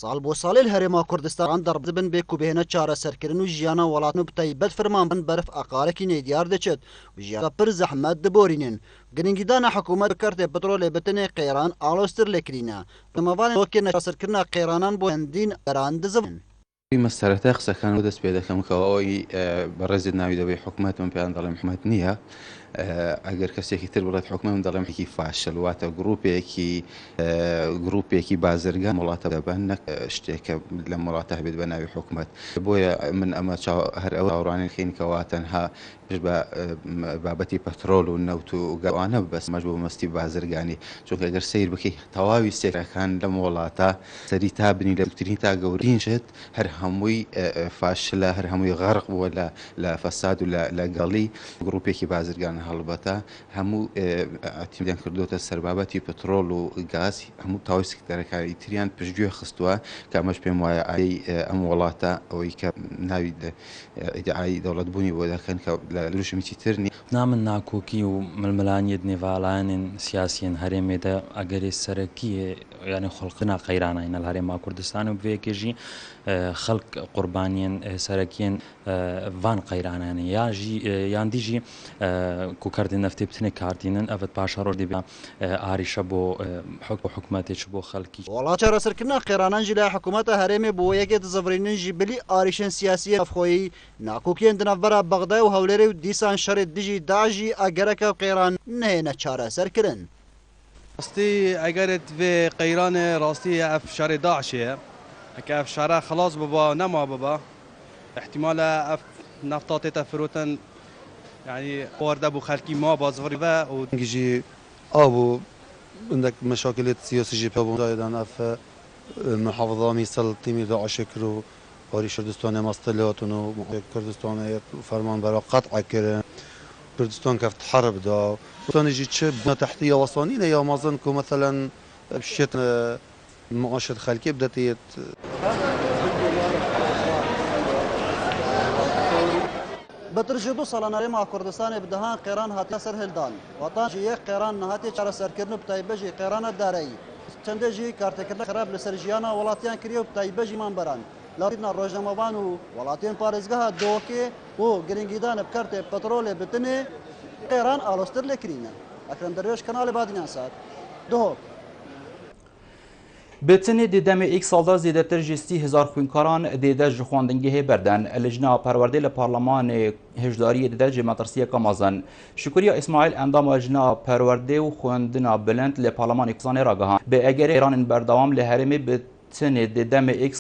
سال بۆ ساڵی هەرێما کوردستان دەڕبن بێ و بهێنە چارەسەرکردن و ژیانە وڵاتن و بتایبەت فرمانبن بەرف ئاقارێکی نێدیار دەچێت و ژیانە پڕ زەحمەت دەبۆرینن گرنگیدانە حکوومەت بکردێ پترۆلێ بتنێ قێران ئالۆستر لێکرینە دەمەوانێ وەکێ نەچارەسەرکردنا قێرانان بۆ هەندین قەران دەزەبن مەسەرەتا قسەکان بۆ دەست پێ دەکەم کەەوە ئەوەی بەڕێزت ناوی دەبێ حکوومەتم پێیان دەڵێم حکوومەت نییە ئەگەر کەسێکی تر بڵێت حکومەم دەڵێمێکی فاشل واتە گروپێکی بازرگان وڵاتە دەبەن نەک شتێکە لە وڵاتە هەبێت بە ناوی حکوومەت بۆیە من ئەمە هەر ئەوە ئاوڕانی خینکەوە تەنها بە بابەتی پەترۆل و نەوت و گەوانە بەس مەش بۆ مەستی بازرگانی چونکە ئەگەر سیر بکەی تەواوی سێکەکان لەم وڵاتە سەری تا بنی لە بکترین تا گەورین شت هەر هەمووی فاشلە هەر هەمووی غەرق بووە لە فەساد و لە گەڵی گروپێکی بازرگان هەڵبەتە هەموو ئەتیمیان کردوتە سەربابەتی پترۆل و گاز هەموو تاوای سکتەرەکانی تریان پشتگوێ خستووە کە ئەمەش پێم وایە ئەم وڵاتە ئەوەی کە ناوی ئیدعای دەوڵەتبوونی بۆ دەکەن کە لە لوشمیی ترنی نامن ناکۆکی و ململانیت نێڤالانên سیاسیên herêmê de egerê serekiyê yanî xulqina qeyranayîn li Herêma Kurdistanê û vêyekê jî xelk qurbaniyên serekiyên van qeyrananê yan dî jî ku kerdên neftê bitîne kartînin evet paşa roj dîbe arîşe bo hikûmetê çi bo xelkî وڵات چارەسەرکردنا قێرانان جی لای حکوومەتە هەرێمێ بۆ یەکێ دزەڤڕینن جی بلی ئاریشên سیاسیە ئەفخۆیی ناکۆکیên دنەڤەرە بەغدای و هەولێرێ و دیسان شەرێت دژی داژی ئەگەرەکە قێران نهێنە چارەسەرکردن راستي اگرت في قيران راستي اف شارع داعشيه هكا اف شارع خلاص بابا نما بابا احتمال اف نفطات تفروتن يعني وارد ابو خلقي ما بازوري و يجي ابو عندك مشاكل سياسيه بابو زايدان اف محافظه ميسل تيمي داعش كرو هاري كردستان مستلاتونو كردستان فرمان برا قطع كرن كردستان كفت حرب دا كردستان يجي تشب تحتيه وصانينا يا مازن كو مثلا بشيت معاشة خلقي بدات بەترژی دو ساڵە هەرێما کوردستانی بدەهان قێران هاتیە سەر هێلدان واتان جی یەک قێران نەهاتی چارەسەرکردن و بتایبەژی قێرانە دارایی چەندێژی کارتێکردن خراپ لەسەر ژیانە وڵاتیان کردی و بتایبەژی مانبەران لارینا ڕۆژنامەوان و وڵاتیان پارێزگەها دۆکێ و گرنگیدانە بکارتێ پەترۆلێ بتنێ قێران ئالۆستر لێکرینە ئەکرم دەروێش کەناڵی بادینان سات دۆک بتنê di demê ek salda zêdetir ji 30,000 xwînkaran dêde ji xwendingehê berdan. Lijna perwerdê li Parlemanê hêjdariyê dide ji metirsiyeka mezin. Şikuriya İsmail endama lijna perwerdê û xwendina bilind li Parlemanê Kurdistanê ragihan. Bi egerê Îranên berdewam li herêmê bi tinê di demê ek